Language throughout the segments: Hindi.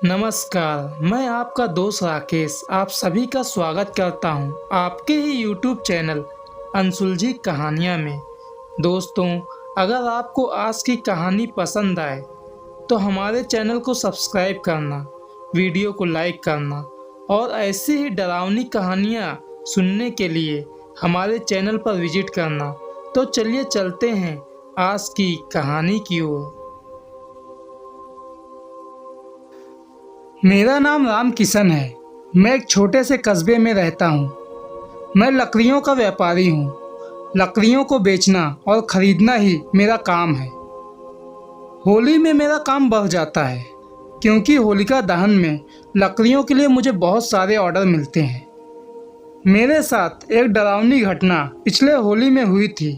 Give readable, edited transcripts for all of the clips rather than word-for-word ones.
नमस्कार, मैं आपका दोस्त राकेश आप सभी का स्वागत करता हूं आपके ही YouTube चैनल अनसुलझी कहानियां में। दोस्तों, अगर आपको आज की कहानी पसंद आए तो हमारे चैनल को सब्सक्राइब करना, वीडियो को लाइक करना और ऐसी ही डरावनी कहानियां सुनने के लिए हमारे चैनल पर विजिट करना। तो चलिए चलते हैं आज की कहानी की ओर। मेरा नाम राम किशन है। मैं एक छोटे से कस्बे में रहता हूँ। मैं लकड़ियों का व्यापारी हूँ। लकड़ियों को बेचना और ख़रीदना ही मेरा काम है। होली में मेरा काम बढ़ जाता है क्योंकि होलिका दहन में लकड़ियों के लिए मुझे बहुत सारे ऑर्डर मिलते हैं। मेरे साथ एक डरावनी घटना पिछले होली में हुई थी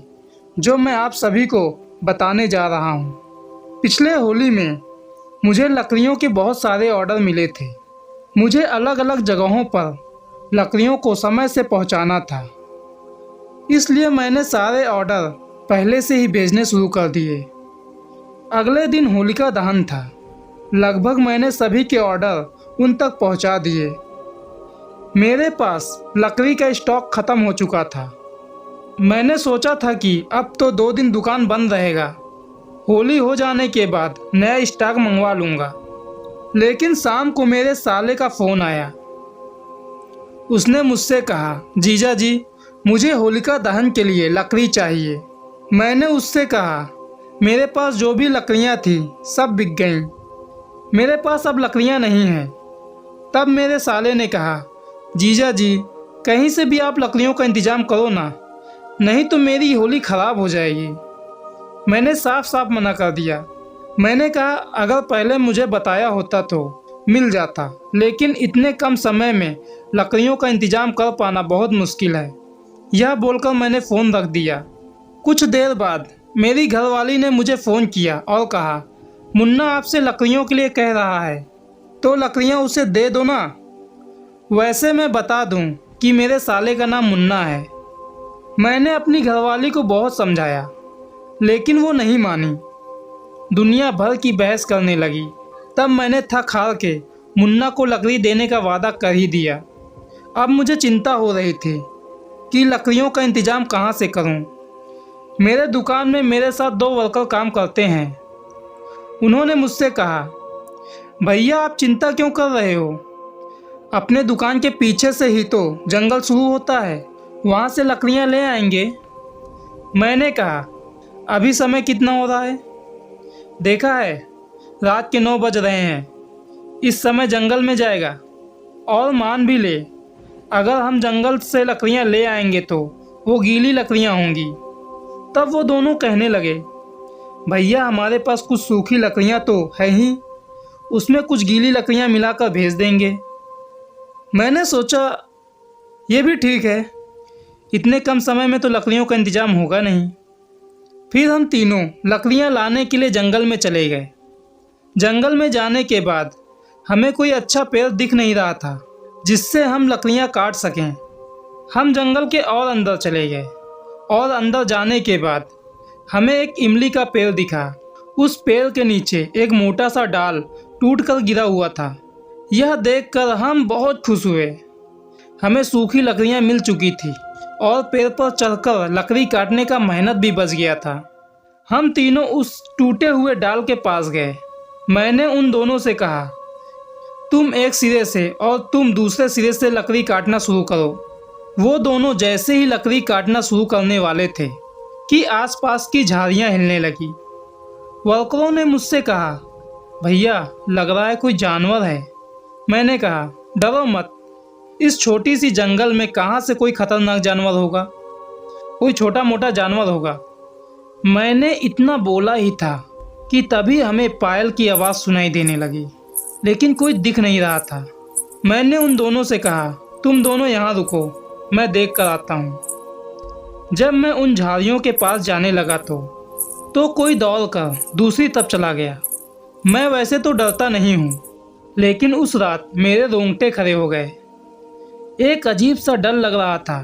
जो मैं आप सभी को बताने जा रहा हूँ। पिछले होली में मुझे लकड़ियों के बहुत सारे ऑर्डर मिले थे। मुझे अलग अलग जगहों पर लकड़ियों को समय से पहुंचाना था, इसलिए मैंने सारे ऑर्डर पहले से ही भेजने शुरू कर दिए। अगले दिन होलिका दहन था। लगभग मैंने सभी के ऑर्डर उन तक पहुंचा दिए। मेरे पास लकड़ी का स्टॉक ख़त्म हो चुका था। मैंने सोचा था कि अब तो 2 दिन दुकान बंद रहेगा, होली हो जाने के बाद नया स्टॉक मंगवा लूँगा। लेकिन शाम को मेरे साले का फ़ोन आया। उसने मुझसे कहा, जीजा जी मुझे होलिका दहन के लिए लकड़ी चाहिए। मैंने उससे कहा, मेरे पास जो भी लकड़ियाँ थी सब बिक गईं। मेरे पास अब लकड़ियाँ नहीं हैं। तब मेरे साले ने कहा, जीजा जी कहीं से भी आप लकड़ियों का इंतज़ाम करो ना, नहीं तो मेरी होली ख़राब हो जाएगी। मैंने साफ साफ मना कर दिया। मैंने कहा अगर पहले मुझे बताया होता तो मिल जाता, लेकिन इतने कम समय में लकड़ियों का इंतज़ाम कर पाना बहुत मुश्किल है। यह बोलकर मैंने फ़ोन रख दिया। कुछ देर बाद मेरी घरवाली ने मुझे फ़ोन किया और कहा, मुन्ना आपसे लकड़ियों के लिए कह रहा है तो लकड़ियाँ उसे दे दो ना। वैसे मैं बता दूं कि मेरे साले का नाम मुन्ना है। मैंने अपनी घरवाली को बहुत समझाया लेकिन वो नहीं मानी। दुनिया भर की बहस करने लगी। तब मैंने थक हार के मुन्ना को लकड़ी देने का वादा कर ही दिया। अब मुझे चिंता हो रही थी कि लकड़ियों का इंतज़ाम कहाँ से करूं। मेरे दुकान में मेरे साथ 2 वर्कर काम करते हैं। उन्होंने मुझसे कहा, भैया आप चिंता क्यों कर रहे हो, अपने दुकान के पीछे से ही तो जंगल शुरू होता है, वहाँ से लकड़ियाँ ले आएंगे। मैंने कहा, अभी समय कितना हो रहा है? देखा है रात के 9 बज रहे हैं। इस समय जंगल में जाएगा। और मान भी ले अगर हम जंगल से लकड़ियां ले आएंगे तो वो गीली लकड़ियां होंगी। तब वो दोनों कहने लगे, भैया हमारे पास कुछ सूखी लकड़ियां तो है ही, उसमें कुछ गीली लकड़ियां मिलाकर भेज देंगे। मैंने सोचा ये भी ठीक है, इतने कम समय में तो लकड़ियों का इंतज़ाम होगा नहीं। फिर हम तीनों लकड़ियां लाने के लिए जंगल में चले गए। जंगल में जाने के बाद हमें कोई अच्छा पेड़ दिख नहीं रहा था जिससे हम लकड़ियां काट सकें। हम जंगल के और अंदर चले गए और अंदर जाने के बाद हमें एक इमली का पेड़ दिखा। उस पेड़ के नीचे एक मोटा सा डाल टूटकर गिरा हुआ था। यह देखकर हम बहुत खुश हुए। हमें सूखी लकड़ियां मिल चुकी थी और पेड़ पर चढ़कर लकड़ी काटने का मेहनत भी बच गया था। हम तीनों उस टूटे हुए डाल के पास गए। मैंने उन दोनों से कहा, तुम एक सिरे से और तुम दूसरे सिरे से लकड़ी काटना शुरू करो। वो दोनों जैसे ही लकड़ी काटना शुरू करने वाले थे कि आसपास की झाड़ियाँ हिलने लगी। वर्करों ने मुझसे कहा, भैया लग रहा है कोई जानवर है। मैंने कहा, डरो मत, इस छोटी सी जंगल में कहाँ से कोई खतरनाक जानवर होगा, कोई छोटा मोटा जानवर होगा। मैंने इतना बोला ही था कि तभी हमें पायल की आवाज़ सुनाई देने लगी, लेकिन कोई दिख नहीं रहा था। मैंने उन दोनों से कहा, तुम दोनों यहाँ रुको, मैं देख कर आता हूँ। जब मैं उन झाड़ियों के पास जाने लगा तो कोई दौड़कर दूसरी तरफ चला गया। मैं वैसे तो डरता नहीं हूँ, लेकिन उस रात मेरे रोंगटे खड़े हो गए। एक अजीब सा डर लग रहा था।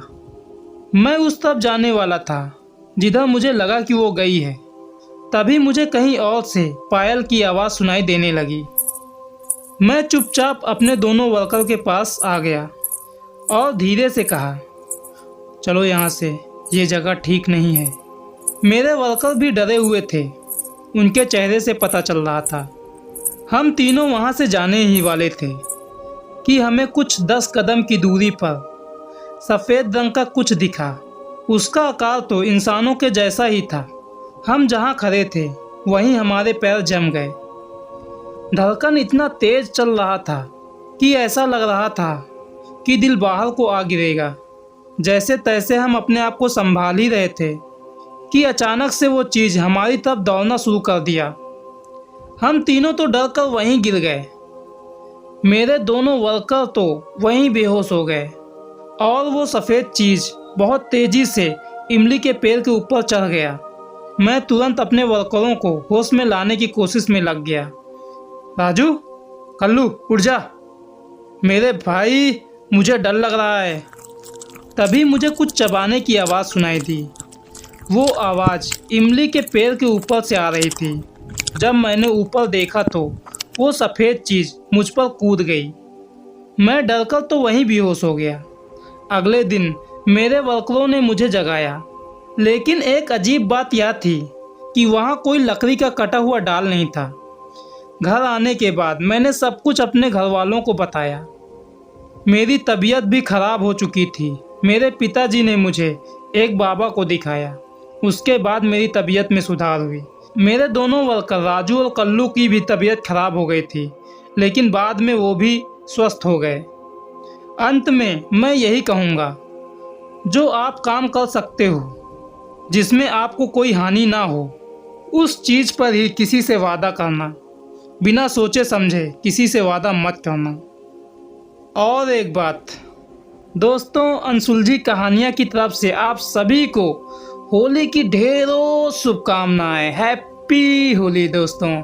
मैं उस तरफ जाने वाला था जिधर मुझे लगा कि वो गई है। तभी मुझे कहीं और से पायल की आवाज़ सुनाई देने लगी। मैं चुपचाप अपने दोनों वर्कर के पास आ गया और धीरे से कहा, चलो यहाँ से, ये जगह ठीक नहीं है। मेरे वर्कर भी डरे हुए थे, उनके चेहरे से पता चल रहा था। हम तीनों वहाँ से जाने ही वाले थे कि हमें कुछ 10 कदम की दूरी पर सफ़ेद रंग का कुछ दिखा। उसका आकार तो इंसानों के जैसा ही था। हम जहाँ खड़े थे वहीं हमारे पैर जम गए। धड़कन इतना तेज चल रहा था कि ऐसा लग रहा था कि दिल बाहर को आ गिरेगा। जैसे तैसे हम अपने आप को संभाल ही रहे थे कि अचानक से वो चीज़ हमारी तरफ दौड़ना शुरू कर दिया। हम तीनों तो डर कर वहीं गिर गए। मेरे दोनों वर्कर तो वहीं बेहोश हो गए और वो सफ़ेद चीज़ बहुत तेज़ी से इमली के पेड़ के ऊपर चढ़ गया। मैं तुरंत अपने वर्करों को होश में लाने की कोशिश में लग गया। राजू, कल्लू, उठ जा। मेरे भाई, मुझे डर लग रहा है। तभी मुझे कुछ चबाने की आवाज़ सुनाई दी। वो आवाज़ इमली के पेड़ के ऊपर से आ रही थी। जब मैंने ऊपर देखा तो वो सफ़ेद चीज़ मुझ पर कूद गई। मैं डरकर तो वहीं बेहोश हो गया। अगले दिन मेरे वर्करों ने मुझे जगाया, लेकिन एक अजीब बात यह थी कि वहाँ कोई लकड़ी का कटा हुआ डाल नहीं था। घर आने के बाद मैंने सब कुछ अपने घर वालों को बताया। मेरी तबीयत भी खराब हो चुकी थी। मेरे पिताजी ने मुझे एक बाबा को दिखाया। उसके बाद मेरी तबीयत में सुधार हुई। मेरे दोनों वर्कर राजू और कल्लू की भी तबीयत खराब हो गई थी, लेकिन बाद में वो भी स्वस्थ हो गए। अंत में मैं यही कहूँगा, जो आप काम कर सकते हो जिसमें आपको कोई हानि ना हो, उस चीज़ पर ही किसी से वादा करना। बिना सोचे समझे किसी से वादा मत करना। और एक बात दोस्तों, अनसुलझी कहानियाँ की तरफ से आप सभी को होली की ढेरों शुभकामनाएं। हैप्पी होली दोस्तों।